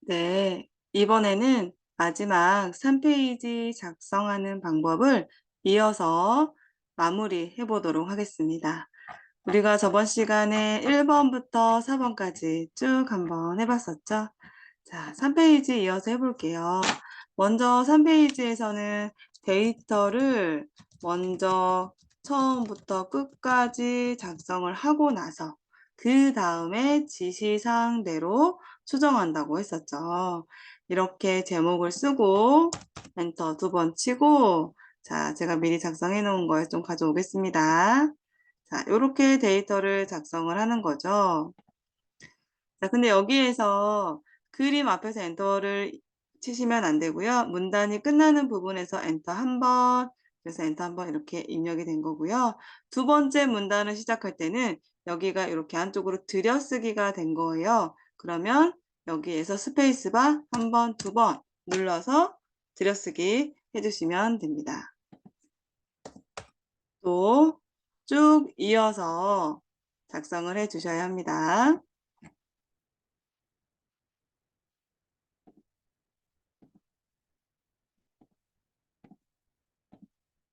네, 이번에는 마지막 3페이지 작성하는 방법을 이어서 마무리해 보도록 하겠습니다. 우리가 저번 시간에 1번부터 4번까지 쭉 한번 해봤었죠? 자, 3페이지 이어서 해볼게요. 먼저 3페이지에서는 데이터를 먼저 처음부터 끝까지 작성을 하고 나서 그 다음에 지시사항대로 수정한다고 했었죠. 이렇게 제목을 쓰고 엔터 2번 치고 자, 제가 미리 작성해 놓은 걸 좀 가져오겠습니다. 자, 이렇게 데이터를 작성을 하는 거죠. 자, 근데 여기에서 그림 앞에서 엔터를 치시면 안 되고요. 문단이 끝나는 부분에서 엔터 한 번, 그래서 엔터 한 번 이렇게 입력이 된 거고요. 두 번째 문단을 시작할 때는 여기가 이렇게 안쪽으로 들여쓰기가 된 거예요. 그러면 여기에서 스페이스바 한 번, 두 번 눌러서 들여쓰기 해주시면 됩니다. 또 쭉 이어서 작성을 해 주셔야 합니다.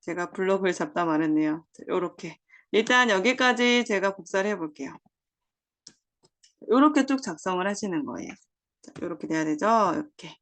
제가 블록을 잡다 말았네요. 이렇게 일단 여기까지 제가 복사를 해볼게요. 이렇게 쭉 작성을 하시는 거예요. 이렇게 돼야 되죠? 이렇게.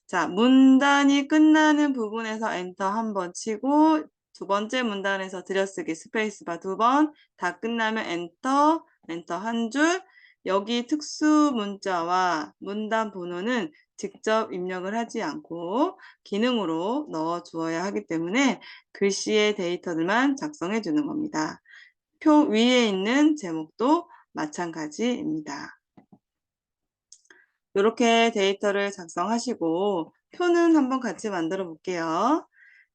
자, 문단이 끝나는 부분에서 엔터 한 번 치고 두 번째 문단에서 들여쓰기 스페이스바 두 번, 다 끝나면 엔터, 엔터 한 줄. 여기 특수 문자와 문단 번호는 직접 입력을 하지 않고 기능으로 넣어 주어야 하기 때문에 글씨의 데이터들만 작성해 주는 겁니다. 표 위에 있는 제목도 마찬가지입니다. 이렇게 데이터를 작성하시고 표는 한번 같이 만들어 볼게요.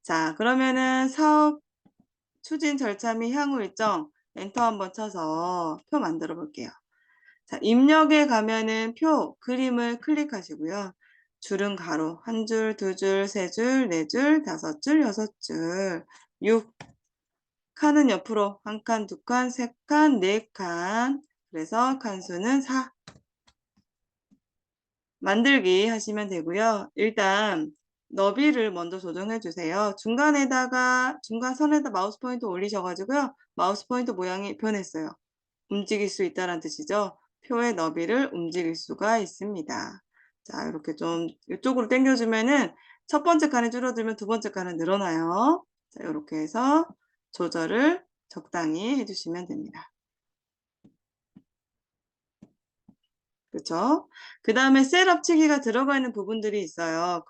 자, 그러면은 사업 추진 절차 및 향후 일정 엔터 한번 쳐서 표 만들어 볼게요. 자, 입력에 가면은 표 그림을 클릭하시고요. 줄은 가로 한 줄, 두 줄, 세 줄, 네 줄, 다섯 줄, 여섯 줄, 6 칸은 옆으로 한 칸, 두 칸, 세 칸, 네 칸. 그래서 칸수는 4. 만들기 하시면 되고요. 일단 너비를 먼저 조정해 주세요. 중간 선에다 마우스 포인터 올리셔가지고요. 마우스 포인터 모양이 변했어요. 움직일 수 있다는 뜻이죠. 표의 너비를 움직일 수가 있습니다. 자, 이렇게 좀 이쪽으로 당겨주면은 첫 번째 칸이 줄어들면 두 번째 칸은 늘어나요. 자, 이렇게 해서 조절을 적당히 해주시면 됩니다. 그렇죠? 그 다음에 셋업 치기가 들어가 있는 부분들이 있어요.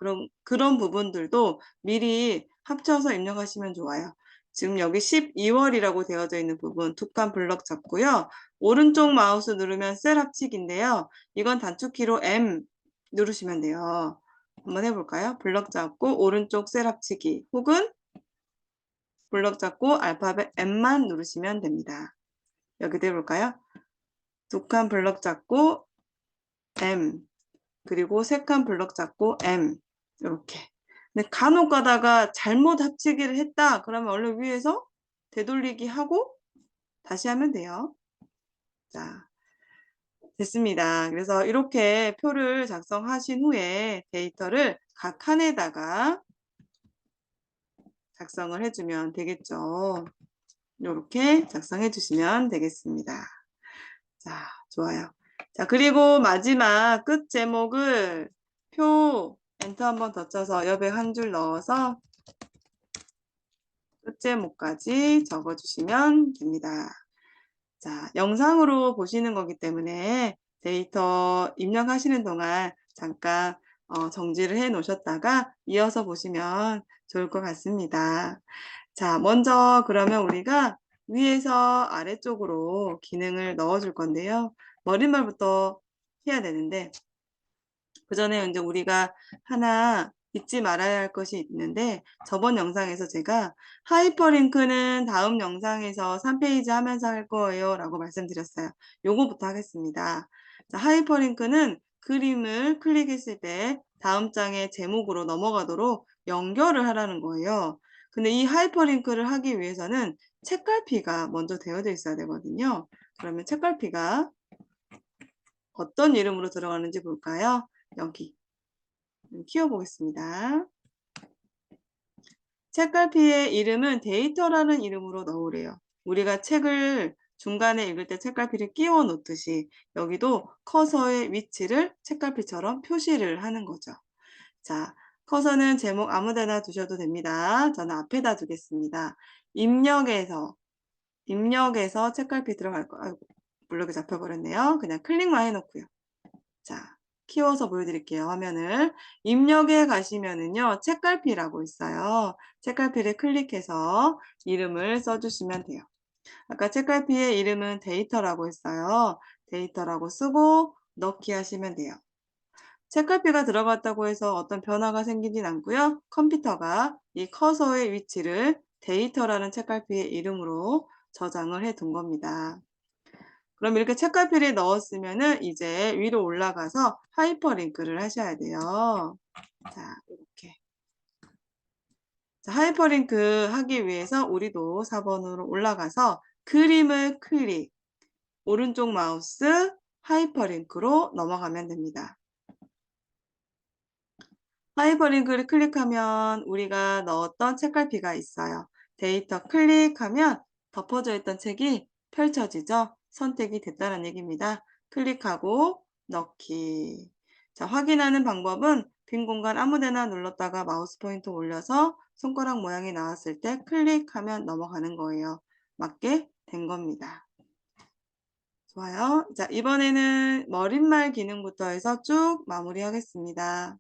그런 부분들도 미리 합쳐서 입력하시면 좋아요. 지금 여기 12월이라고 되어져 있는 부분 두 칸 블럭 잡고요. 오른쪽 마우스 누르면 셋업 치기인데요. 이건 단축키로 M 누르시면 돼요. 한번 해볼까요? 블럭 잡고 오른쪽 셋업 치기 혹은 블럭 잡고 알파벳 M만 누르시면 됩니다. 여기도 해볼까요? 두 칸 블럭 잡고 M 그리고 세 칸 블럭 잡고 M 이렇게. 근데 간혹 가다가 잘못 합치기를 했다 그러면 얼른 위에서 되돌리기 하고 다시 하면 돼요. 자, 됐습니다. 그래서 이렇게 표를 작성하신 후에 데이터를 각 칸에다가 작성을 해주면 되겠죠. 이렇게 작성해 주시면 되겠습니다. 자, 좋아요. 자, 그리고 마지막 끝 제목을 표 엔터 한번 더 쳐서 여백 한 줄 넣어서 끝 제목까지 적어주시면 됩니다. 자, 영상으로 보시는 거기 때문에 데이터 입력하시는 동안 잠깐 정지를 해 놓으셨다가 이어서 보시면 좋을 것 같습니다. 자, 먼저 그러면 우리가 위에서 아래쪽으로 기능을 넣어줄 건데요. 머릿말부터 해야 되는데 그 전에 이제 우리가 하나 잊지 말아야 할 것이 있는데 저번 영상에서 제가 하이퍼링크는 다음 영상에서 3페이지 하면서 할 거예요 라고 말씀드렸어요. 요거부터 하겠습니다. 자, 하이퍼링크는 그림을 클릭했을 때 다음 장의 제목으로 넘어가도록 연결을 하라는 거예요. 근데 이 하이퍼링크를 하기 위해서는 책갈피가 먼저 되어져 있어야 되거든요. 그러면 책갈피가 어떤 이름으로 들어가는지 볼까요? 여기 키워보겠습니다. 책갈피의 이름은 데이터라는 이름으로 넣으래요. 우리가 책을 중간에 읽을 때 책갈피를 끼워 놓듯이 여기도 커서의 위치를 책갈피처럼 표시를 하는 거죠. 자, 커서는 제목 아무데나 두셔도 됩니다. 저는 앞에다 두겠습니다. 입력에서 책갈피 들어갈 거. 아이고, 블록이 잡혀버렸네요. 그냥 클릭만 해놓고요. 자, 키워서 보여드릴게요. 화면을. 입력에 가시면은요, 책갈피라고 있어요. 책갈피를 클릭해서 이름을 써주시면 돼요. 아까 책갈피의 이름은 데이터라고 했어요. 데이터라고 쓰고 넣기 하시면 돼요. 책갈피가 들어갔다고 해서 어떤 변화가 생기진 않고요. 컴퓨터가 이 커서의 위치를 데이터라는 책갈피의 이름으로 저장을 해 둔 겁니다. 그럼 이렇게 책갈피를 넣었으면은 이제 위로 올라가서 하이퍼링크를 하셔야 돼요. 자, 이렇게. 자, 하이퍼링크 하기 위해서 우리도 4번으로 올라가서 그림을 클릭, 오른쪽 마우스 하이퍼링크로 넘어가면 됩니다. 하이퍼링크를 클릭하면 우리가 넣었던 책갈피가 있어요. 데이터 클릭하면 덮어져 있던 책이 펼쳐지죠. 선택이 됐다는 얘기입니다. 클릭하고 넣기. 자, 확인하는 방법은 빈 공간 아무데나 눌렀다가 마우스 포인터 올려서 손가락 모양이 나왔을 때 클릭하면 넘어가는 거예요. 맞게 된 겁니다. 좋아요. 자, 이번에는 머릿말 기능부터 해서 쭉 마무리하겠습니다.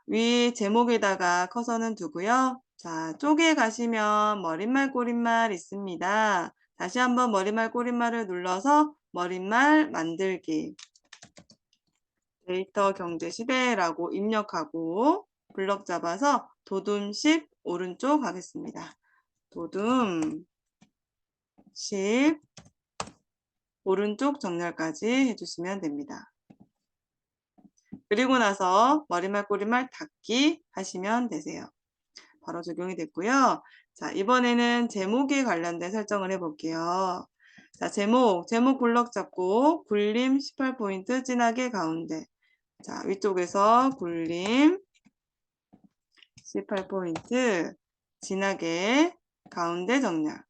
위 제목에다가 커서는 두고요. 자, 쪽에 가시면 머릿말 꼬릿말 있습니다. 다시 한번 머릿말 꼬릿말을 눌러서 머릿말 만들기. 데이터 경제 시대라고 입력하고 블럭 잡아서 도둠 10 오른쪽 하겠습니다. 도둠 10 오른쪽 정렬까지 해주시면 됩니다. 그리고 나서 머릿말 꼬릿말 닫기 하시면 되세요. 바로 적용이 됐고요. 자, 이번에는 제목에 관련된 설정을 해볼게요. 자, 제목 블럭 잡고 굴림 18포인트 진하게 가운데. 자, 위쪽에서 굴림 18포인트 진하게 가운데 정렬.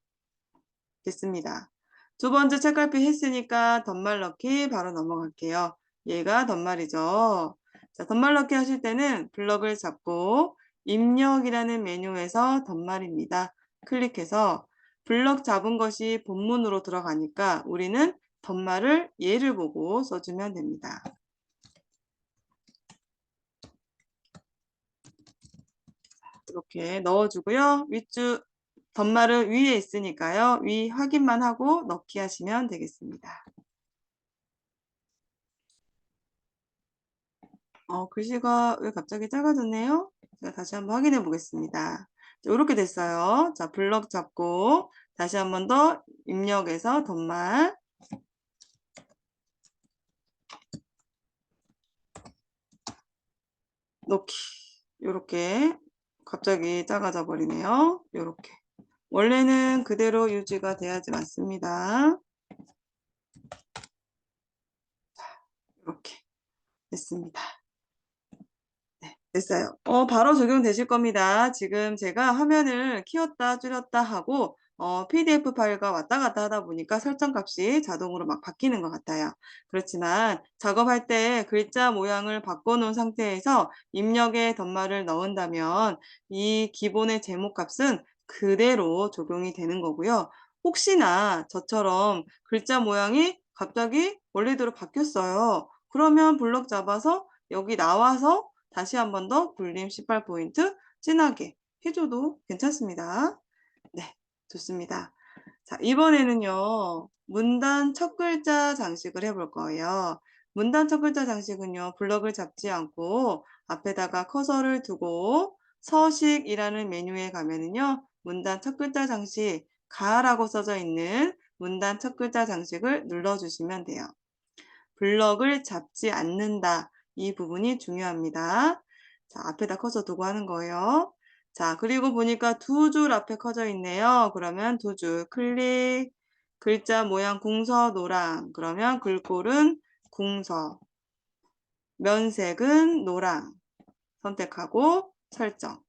됐습니다. 두 번째 책갈피 했으니까 덧말 넣기 바로 넘어갈게요. 얘가 덧말이죠. 자, 덧말 넣기 하실 때는 블럭을 잡고 입력이라는 메뉴에서 덧말입니다. 클릭해서 블럭 잡은 것이 본문으로 들어가니까 우리는 덧말을 얘를 보고 써주면 됩니다. 이렇게 넣어주고요. 윗줄 덧말은 위에 있으니까요. 위 확인만 하고 넣기 하시면 되겠습니다. 글씨가 왜 갑자기 작아졌네요? 제가 다시 한번 확인해 보겠습니다. 자, 이렇게 됐어요. 자, 블럭 잡고 다시 한번 더 입력해서 덧말 놓기. 이렇게 갑자기 작아져 버리네요. 이렇게. 원래는 그대로 유지가 돼야지 맞습니다. 이렇게 됐습니다. 네, 됐어요. 바로 적용되실 겁니다. 지금 제가 화면을 키웠다 줄였다 하고 PDF 파일과 왔다 갔다 하다 보니까 설정 값이 자동으로 막 바뀌는 것 같아요. 그렇지만 작업할 때 글자 모양을 바꿔놓은 상태에서 입력에 덧말을 넣은다면 이 기본의 제목 값은 그대로 적용이 되는 거고요. 혹시나 저처럼 글자 모양이 갑자기 원래대로 바뀌었어요. 그러면 블럭 잡아서 여기 나와서 다시 한 번 더 굴림 18포인트 진하게 해줘도 괜찮습니다. 네, 좋습니다. 자, 이번에는요. 문단 첫 글자 장식을 해볼 거예요. 문단 첫 글자 장식은요. 블럭을 잡지 않고 앞에다가 커서를 두고 서식이라는 메뉴에 가면은요. 문단 첫 글자 장식 가라고 써져 있는 문단 첫 글자 장식을 눌러주시면 돼요. 블럭을 잡지 않는다. 이 부분이 중요합니다. 자, 앞에다 커서 두고 하는 거예요. 자, 그리고 보니까 두 줄 앞에 커져 있네요. 그러면 두 줄 클릭, 글자 모양 궁서 노랑. 그러면 글꼴은 궁서. 면색은 노랑. 선택하고 설정.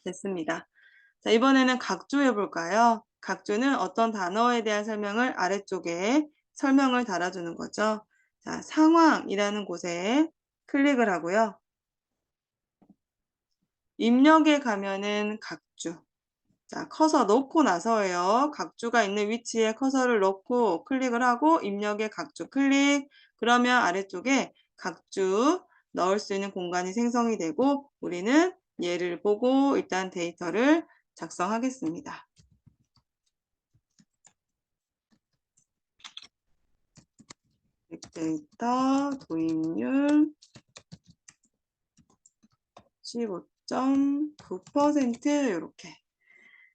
됐습니다. 자, 이번에는 각주 해볼까요? 각주는 어떤 단어에 대한 설명을 아래쪽에 설명을 달아주는 거죠. 자, 상황이라는 곳에 클릭을 하고요. 입력에 가면은 각주. 자, 커서 놓고 나서예요. 각주가 있는 위치에 커서를 놓고 클릭을 하고 입력에 각주 클릭. 그러면 아래쪽에 각주 넣을 수 있는 공간이 생성이 되고 우리는 얘를 보고 일단 데이터를 작성하겠습니다. 빅데이터 도입률 15.9% 이렇게.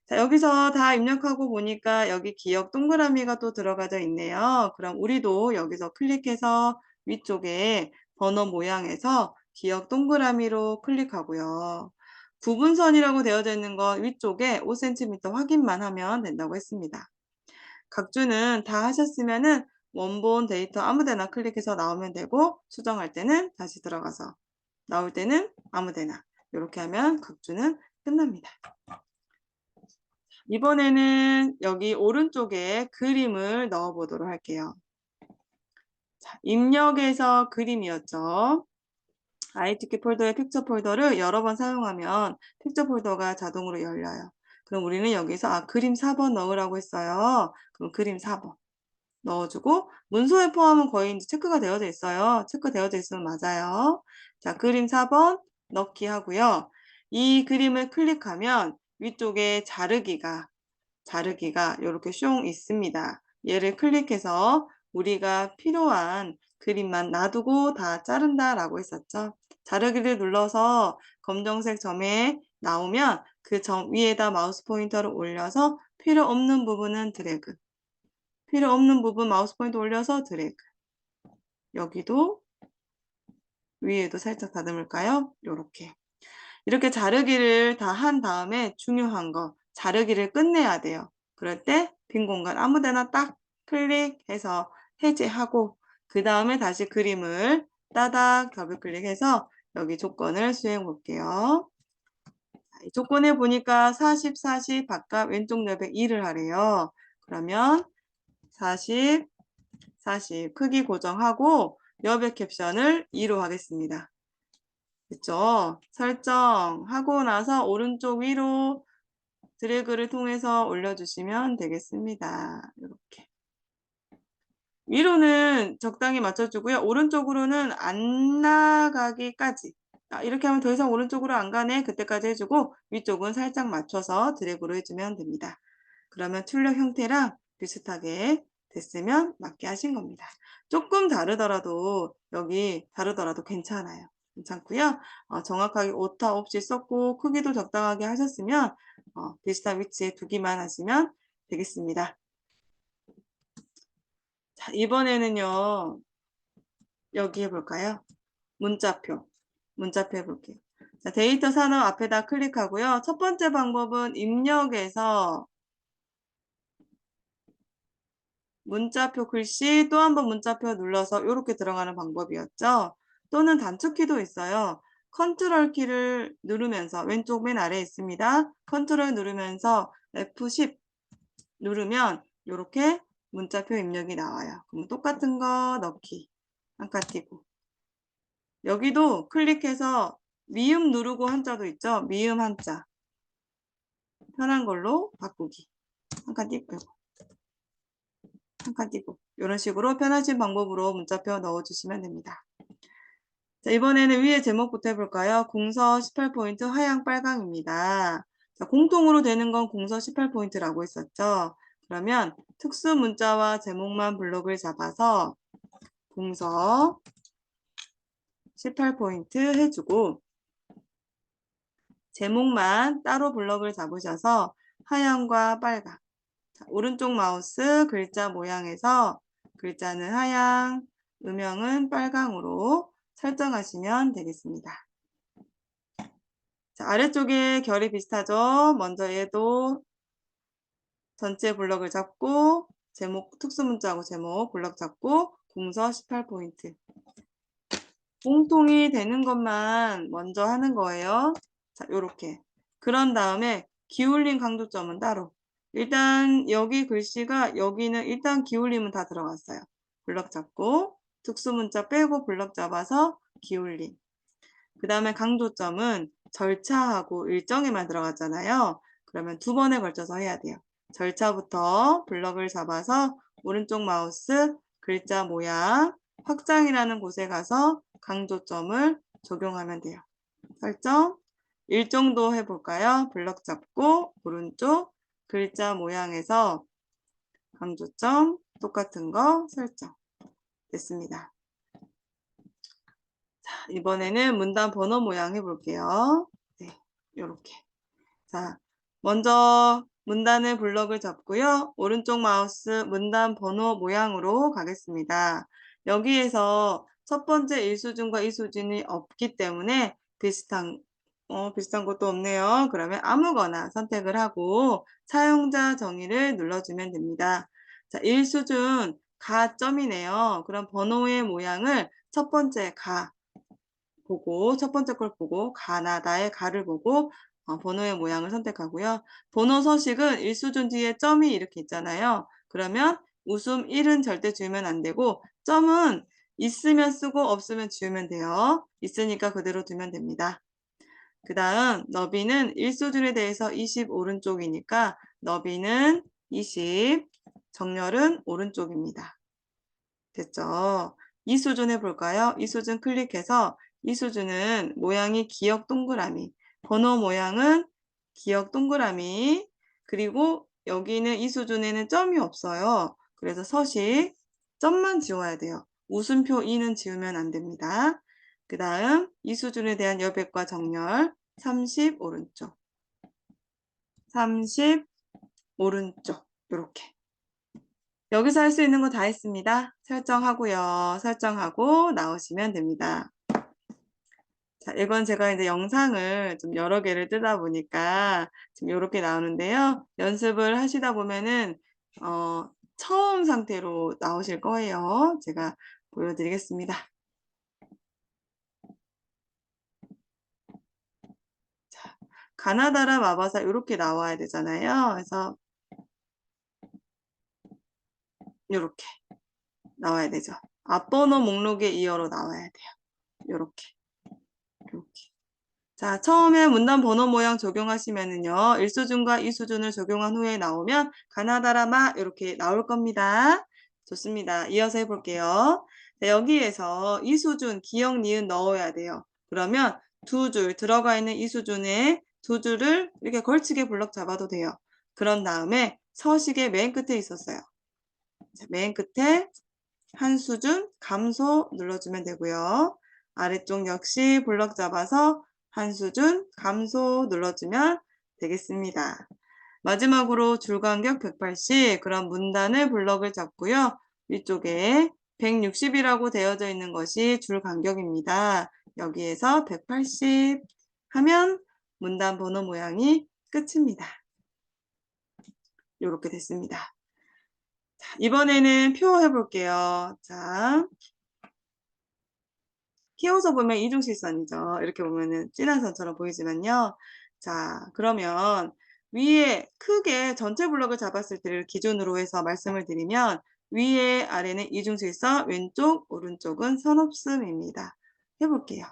자, 여기서 다 입력하고 보니까 여기 기억 동그라미가 또 들어가져 있네요. 그럼 우리도 여기서 클릭해서 위쪽에 번호 모양에서 기억 동그라미로 클릭하고요. 구분선이라고 되어져 있는 건 위쪽에 5cm 확인만 하면 된다고 했습니다. 각주는 다 하셨으면은 원본 데이터 아무데나 클릭해서 나오면 되고 수정할 때는 다시 들어가서 나올 때는 아무데나 이렇게 하면 각주는 끝납니다. 이번에는 여기 오른쪽에 그림을 넣어 보도록 할게요. 자, 입력에서 그림이었죠. ITK 폴더의 픽처 폴더를 여러 번 사용하면 픽처 폴더가 자동으로 열려요. 그럼 우리는 여기서 그림 4번 넣으라고 했어요. 그럼 그림 4번 넣어주고 문서에 포함은 거의 이제 체크가 되어져 있어요. 체크되어져 있으면 맞아요. 자, 그림 4번 넣기 하고요. 이 그림을 클릭하면 위쪽에 자르기가 이렇게 숑 있습니다. 얘를 클릭해서 우리가 필요한 그림만 놔두고 다 자른다 라고 했었죠. 자르기를 눌러서 검정색 점에 나오면 그 점 위에다 마우스 포인터를 올려서 필요 없는 부분은 드래그. 필요 없는 부분 마우스 포인터 올려서 드래그. 여기도 위에도 살짝 다듬을까요? 이렇게 자르기를 다 한 다음에 중요한 거 자르기를 끝내야 돼요. 그럴 때 빈 공간 아무데나 딱 클릭해서 해제하고 그 다음에 다시 그림을 따닥 더블 클릭해서 여기 조건을 수행해 볼게요. 이 조건에 보니까 40, 40 바깥 왼쪽 여백 2를 하래요. 그러면 40, 40 크기 고정하고 여백 캡션을 2로 하겠습니다. 그쵸? 설정하고 나서 오른쪽 위로 드래그를 통해서 올려주시면 되겠습니다. 이렇게. 위로는 적당히 맞춰주고요. 오른쪽으로는 안 나가기까지. 이렇게 하면 더 이상 오른쪽으로 안 가네. 그때까지 해주고 위쪽은 살짝 맞춰서 드래그로 해주면 됩니다. 그러면 출력 형태랑 비슷하게 됐으면 맞게 하신 겁니다. 조금 다르더라도 여기 다르더라도 괜찮아요. 괜찮고요. 정확하게 오타 없이 썼고 크기도 적당하게 하셨으면 비슷한 위치에 두기만 하시면 되겠습니다. 자, 이번에는요. 여기 해볼까요? 문자표 해볼게요. 자, 데이터 산업 앞에다 클릭하고요. 첫 번째 방법은 입력에서 문자표 글씨 또 한 번 문자표 눌러서 이렇게 들어가는 방법이었죠. 또는 단축키도 있어요. 컨트롤 키를 누르면서 왼쪽 맨 아래에 있습니다. 컨트롤 누르면서 F10 누르면 이렇게 문자표 입력이 나와요. 그럼 똑같은 거 넣기 한 칸 띄고 여기도 클릭해서 미음 누르고 한자도 있죠. 미음 한자 편한 걸로 바꾸기 한 칸 띄고 한 칸 띄고 이런 식으로 편하신 방법으로 문자표 넣어주시면 됩니다. 자, 이번에는 위에 제목부터 해볼까요? 공서 18포인트 하향 빨강입니다. 자, 공통으로 되는 건 공서 18포인트라고 했었죠. 그러면 특수 문자와 제목만 블록을 잡아서 공서 18포인트 해주고 제목만 따로 블럭을 잡으셔서 하얀과 빨강. 자, 오른쪽 마우스 글자 모양에서 글자는 하양, 음영은 빨강으로 설정하시면 되겠습니다. 자, 아래쪽에 결이 비슷하죠? 먼저 얘도 전체 블럭을 잡고 제목 특수문자하고 제목 블럭 잡고 공서 18포인트. 공통이 되는 것만 먼저 하는 거예요. 자, 요렇게. 그런 다음에 기울림 강조점은 따로. 일단 여기 글씨가 여기는 일단 기울림은 다 들어갔어요. 블럭 잡고 특수문자 빼고 블럭 잡아서 기울림. 그 다음에 강조점은 절차하고 일정에만 들어갔잖아요. 그러면 두 번에 걸쳐서 해야 돼요. 절차부터 블럭을 잡아서 오른쪽 마우스 글자 모양 확장이라는 곳에 가서 강조점을 적용하면 돼요. 설정 일정도 해볼까요? 블럭 잡고 오른쪽 글자 모양에서 강조점 똑같은 거 설정 됐습니다. 자, 이번에는 문단 번호 모양 해볼게요. 네, 요렇게. 자, 먼저 문단의 블럭을 잡고요. 오른쪽 마우스 문단 번호 모양으로 가겠습니다. 여기에서 첫 번째 1수준과 2수준이 없기 때문에 비슷한 것도 없네요. 그러면 아무거나 선택을 하고 사용자 정의를 눌러주면 됩니다. 자, 1수준 가점이네요. 그럼 번호의 모양을 첫 번째 첫 번째 걸 보고 가나다의 가를 보고 번호의 모양을 선택하고요. 번호 서식은 1수준 뒤에 점이 이렇게 있잖아요. 그러면 웃음 1은 절대 지우면 안 되고 점은 있으면 쓰고 없으면 지우면 돼요. 있으니까 그대로 두면 됩니다. 그 다음 너비는 1수준에 대해서 20 오른쪽이니까 너비는 20, 정렬은 오른쪽입니다. 됐죠? 2수준 해볼까요? 2수준 클릭해서 2수준은 모양이 기역 동그라미, 번호 모양은 기역 동그라미, 그리고 여기는 2수준에는 점이 없어요. 그래서 서식 점만 지워야 돼요. 웃음표 2는 지우면 안 됩니다. 그 다음 2수준에 대한 여백과 정렬 30 오른쪽, 30 오른쪽 이렇게. 여기서 할 수 있는 거 다 했습니다. 설정하고요. 설정하고 나오시면 됩니다. 자, 이건 제가 이제 영상을 좀 여러 개를 뜨다 보니까 지금 이렇게 나오는데요. 연습을 하시다 보면은 처음 상태로 나오실 거예요. 제가 보여드리겠습니다. 자, 가나다라 마바사 이렇게 나와야 되잖아요. 그래서 이렇게 나와야 되죠. 앞번호 목록에 이어로 나와야 돼요. 이렇게. 자, 처음에 문단 번호 모양 적용하시면은요, 1수준과 2수준을 적용한 후에 나오면 가나다라마 이렇게 나올 겁니다. 좋습니다. 이어서 해볼게요. 자, 여기에서 2수준 기역 니은 넣어야 돼요. 그러면 두 줄 들어가 있는 2수준에 두 줄을 이렇게 걸치게 블럭 잡아도 돼요. 그런 다음에 서식의 맨 끝에 있었어요. 자, 맨 끝에 한 수준 감소 눌러주면 되고요. 아래쪽 역시 블럭 잡아서 한 수준 감소 눌러주면 되겠습니다. 마지막으로 줄간격 180 그런 문단을 블럭을 잡고요. 위쪽에 160이라고 되어져 있는 것이 줄간격입니다. 여기에서 180 하면 문단 번호 모양이 끝입니다. 이렇게 됐습니다. 자, 이번에는 표 해볼게요. 자, 키워서 보면 이중실선이죠. 이렇게 보면은 진한 선처럼 보이지만요. 자, 그러면 위에 크게 전체 블럭을 잡았을 때를 기준으로 해서 말씀을 드리면 위에 아래는 이중실선, 왼쪽, 오른쪽은 선없음입니다. 해볼게요.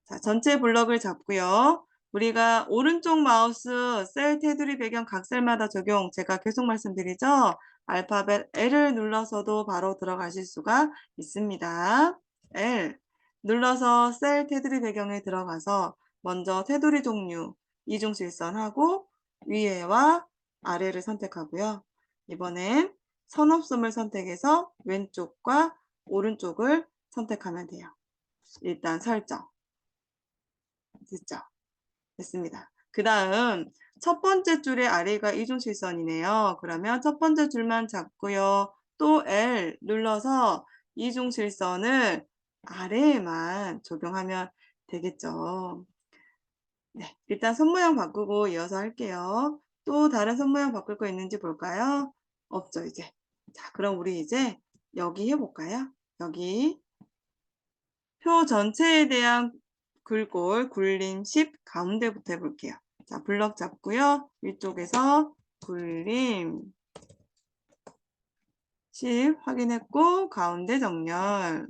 자, 전체 블럭을 잡고요. 우리가 오른쪽 마우스 셀 테두리 배경 각 셀마다 적용 제가 계속 말씀드리죠. 알파벳 L을 눌러서도 바로 들어가실 수가 있습니다. L 눌러서 셀 테두리 배경에 들어가서 먼저 테두리 종류 이중실선하고 위에와 아래를 선택하고요. 이번엔 선없음을 선택해서 왼쪽과 오른쪽을 선택하면 돼요. 일단 설정. 됐죠? 됐습니다. 그 다음 첫 번째 줄의 아래가 이중실선이네요. 그러면 첫 번째 줄만 잡고요. 또 L 눌러서 이중실선을 아래에만 적용하면 되겠죠. 네, 일단 손 모양 바꾸고 이어서 할게요. 또 다른 손 모양 바꿀 거 있는지 볼까요? 없죠, 이제. 자, 그럼 우리 이제 여기 해볼까요? 여기 표 전체에 대한 글꼴, 굴림 10 가운데부터 해볼게요. 자, 블럭 잡고요. 위쪽에서 굴림 10 확인했고 가운데 정렬.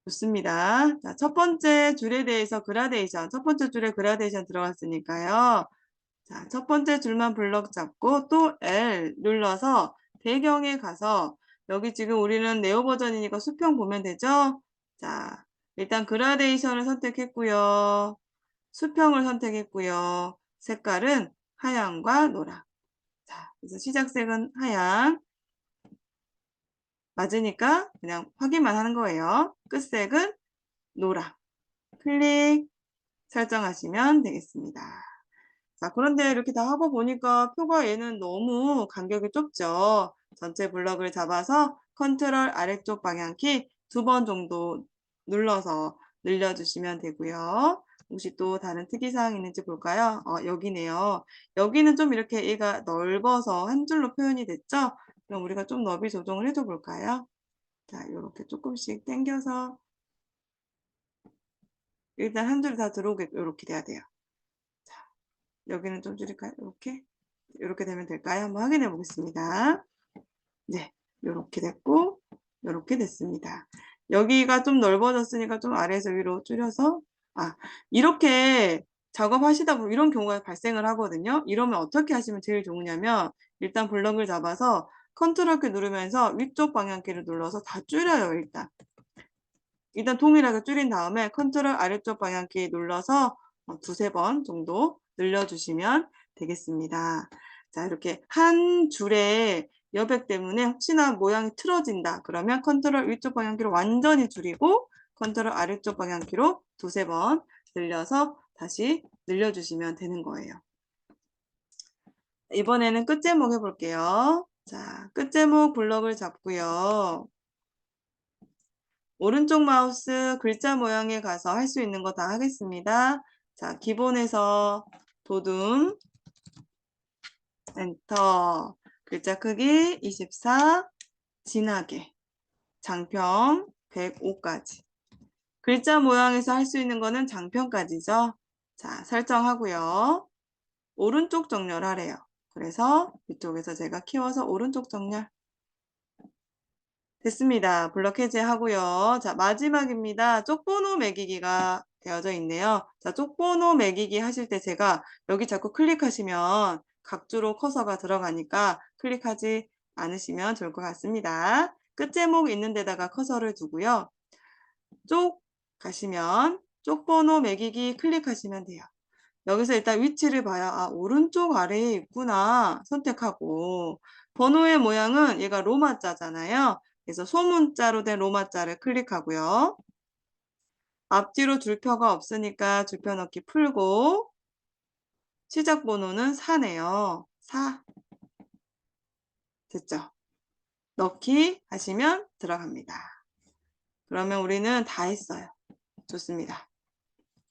좋습니다. 자, 첫 번째 줄에 대해서 그라데이션, 첫 번째 줄에 그라데이션 들어갔으니까요. 자, 첫 번째 줄만 블럭 잡고 또 L 눌러서 배경에 가서 여기 지금 우리는 네오 버전이니까 수평 보면 되죠? 자, 일단 그라데이션을 선택했고요. 수평을 선택했고요. 색깔은 하얀과 노랑. 자, 그래서 시작색은 하얀. 맞으니까 그냥 확인만 하는 거예요. 끝색은 노랑. 클릭 설정하시면 되겠습니다. 자, 그런데 이렇게 다 하고 보니까 표가 얘는 너무 간격이 좁죠. 전체 블럭을 잡아서 컨트롤 아래쪽 방향키 2번 정도 눌러서 늘려주시면 되고요. 혹시 또 다른 특이사항 있는지 볼까요? 여기네요. 여기는 좀 이렇게 얘가 넓어서 한 줄로 표현이 됐죠? 그럼 우리가 좀 너비 조정을 해줘 볼까요? 자, 이렇게 조금씩 당겨서 일단 한 줄이 다 들어오게 이렇게 돼야 돼요. 자, 여기는 좀 줄일까요? 이렇게 되면 될까요? 한번 확인해 보겠습니다. 네, 이렇게 됐고 이렇게 됐습니다. 여기가 좀 넓어졌으니까 좀 아래에서 위로 줄여서 이렇게 작업하시다 보면 이런 경우가 발생을 하거든요. 이러면 어떻게 하시면 제일 좋으냐면 일단 블럭을 잡아서 컨트롤 키 누르면서 위쪽 방향키를 눌러서 다 줄여요. 일단 동일하게 줄인 다음에 컨트롤 아래쪽 방향키 눌러서 두세 번 정도 늘려주시면 되겠습니다. 자, 이렇게 한 줄에 여백 때문에 혹시나 모양이 틀어진다. 그러면 컨트롤 위쪽 방향키로 완전히 줄이고 컨트롤 아래쪽 방향키로 두세 번 늘려서 다시 늘려주시면 되는 거예요. 이번에는 끝제목 해볼게요. 자, 끝제목 블럭을 잡고요. 오른쪽 마우스 글자 모양에 가서 할 수 있는 거 다 하겠습니다. 자, 기본에서 도둠, 엔터, 글자 크기 24, 진하게, 장평 105까지. 글자 모양에서 할 수 있는 거는 장평까지죠. 자, 설정하고요. 오른쪽 정렬하래요. 그래서 이쪽에서 제가 키워서 오른쪽 정렬. 됐습니다. 블럭 해제하고요. 자, 마지막입니다. 쪽번호 매기기가 되어져 있네요. 자, 쪽번호 매기기 하실 때 제가 여기 자꾸 클릭하시면 각주로 커서가 들어가니까 클릭하지 않으시면 좋을 것 같습니다. 끝제목 있는 데다가 커서를 두고요. 쪽 가시면 쪽번호 매기기 클릭하시면 돼요. 여기서 일단 위치를 봐야 오른쪽 아래에 있구나 선택하고 번호의 모양은 얘가 로마자잖아요. 그래서 소문자로 된 로마자를 클릭하고요. 앞뒤로 줄표가 없으니까 줄표 넣기 풀고 시작 번호는 4네요. 4 됐죠? 넣기 하시면 들어갑니다. 그러면 우리는 다 했어요. 좋습니다.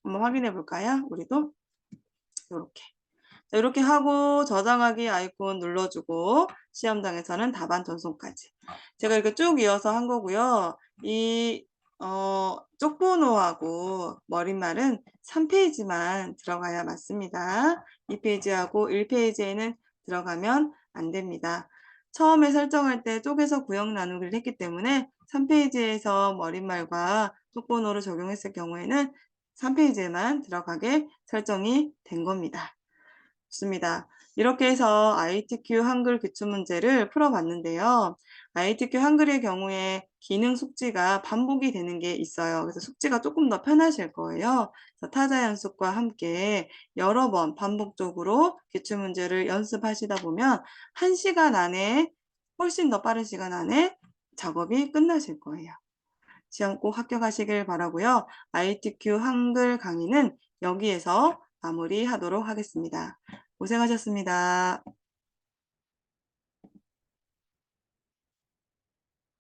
한번 확인해 볼까요? 우리도 이렇게. 이렇게 하고 저장하기 아이콘 눌러주고 시험장에서는 답안 전송까지. 제가 이렇게 쭉 이어서 한 거고요. 이 쪽번호하고 머릿말은 3페이지만 들어가야 맞습니다. 2페이지하고 1페이지에는 들어가면 안 됩니다. 처음에 설정할 때 쪽에서 구역 나누기를 했기 때문에 3페이지에서 머릿말과 쪽번호를 적용했을 경우에는 3페이지에만 들어가게 설정이 된 겁니다. 좋습니다. 이렇게 해서 ITQ 한글 기출 문제를 풀어봤는데요. ITQ 한글의 경우에 기능 숙지가 반복이 되는 게 있어요. 그래서 숙지가 조금 더 편하실 거예요. 그래서 타자 연습과 함께 여러 번 반복적으로 기출 문제를 연습하시다 보면 1시간 안에 훨씬 더 빠른 시간 안에 작업이 끝나실 거예요. 시험 꼭 합격하시길 바라고요. ITQ 한글 강의는 여기에서 마무리하도록 하겠습니다. 고생하셨습니다.